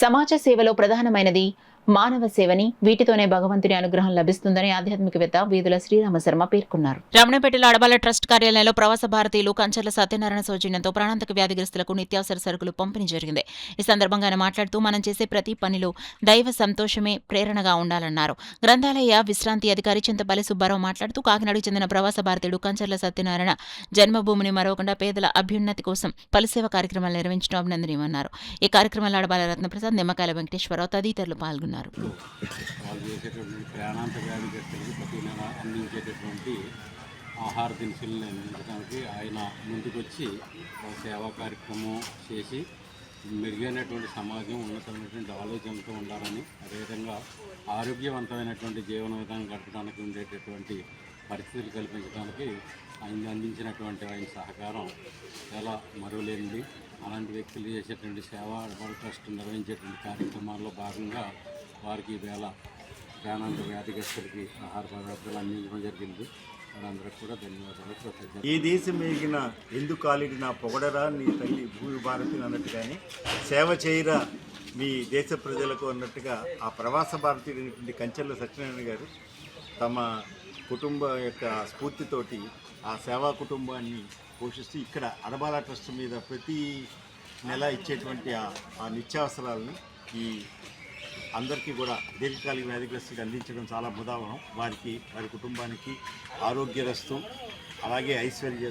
సమాజ సేవలో ప్రధానమైనది మానవ సేవని, వీటితోనే భగవంతుని అనుగ్రహం లభిస్తుందని ఆధ్యాత్మికవేత్త వీధుల శ్రీరామశర్మ పేర్కొన్నారు. రమణపేటలో అడబాల ట్రస్ట్ కార్యాలయంలో ప్రవాస భారతీయులు కంచర్ల సత్యనారాయణ సౌజన్యంతో ప్రాణాంతక వ్యాధిగ్రస్తులకు నిత్యావసర సరుకులు పంపిణీ జరిగింది. ఈ సందర్భంగా ఆయన మాట్లాడుతూ మనం చేసే ప్రతి పనిలో దైవ సంతోషమే ప్రేరణగా ఉండాలన్నారు. గ్రంథాలయ విశ్రాంతి అధికారి చింతపల్లి సుబ్బారావు మాట్లాడుతూ కాకినాడకు చెందిన ప్రవాస భారతీయుడు కంచర్ల సత్యనారాయణ జన్మభూమిని మరవకుండా పేదల అభ్యున్నతి కోసం పలుసేవ కార్యక్రమాలు నిర్వహించడం అభినందనీయమన్నారు. ఈ కార్యక్రమంలో అడబాల రత్నప్రసాద్, నిమ్మకాయల వెంకటేశ్వరరావు తదితరులు పాల్గొన్నారు. వాళ్ళు చేసేటువంటి ప్రాణాంత వ్యాధిగ్రస్తులకు ప్రతి నెల అందించేటటువంటి ఆహార దినుసులను అందించడానికి ఆయన ముందుకొచ్చి సేవా కార్యక్రమం చేసి మెరుగైనటువంటి సమాజం ఉన్నతమైనటువంటి ఆలోచనలతో ఉండాలని, అదేవిధంగా ఆరోగ్యవంతమైనటువంటి జీవన విధానం గడపడానికి ఉండేటటువంటి పరిస్థితులు కల్పించడానికి ఆయన అందించినటువంటి ఆయన సహకారం చాలా మరువలేనిది. అలాంటి వ్యక్తులు చేసేటువంటి సేవా అడబాల ట్రస్ట్ నిర్వహించేటువంటి కార్యక్రమాల్లో భాగంగా వారికి వేళ ప్రాణాంత వ్యాధిగ్రస్తులకి ఆహార పదార్థాలు అందించడం జరిగింది. వారందరికీ కూడా ధన్యవాదాలు, కృతజ్ఞతలు. ఈ దేశం మేగిన ఎందుకు కాలిడిన పొగడరా నీ తల్లి భూమి భారతిని అన్నట్టుగానే సేవ చేయరా మీ దేశ ప్రజలకు అన్నట్టుగా ఆ ప్రవాస భారతీయుడైనటువంటి కంచర్ల సత్యనారాయణ గారు తమ కుటుంబ యొక్క స్ఫూర్తితోటి ఆ సేవా కుటుంబాన్ని పోషిస్తూ ఇక్కడ అడబాల ట్రస్ట్ మీద ప్రతి నెల ఇచ్చేటువంటి ఆ నిత్యావసరాలను ఈ అందరికీ కూడా దీర్ఘకాలిక వ్యాధిగ్రస్తులకు అందించడం చాలా ముదావహం. వారికి, వారి కుటుంబానికి ఆరోగ్యరస్తు, అలాగే ఐశ్వర్య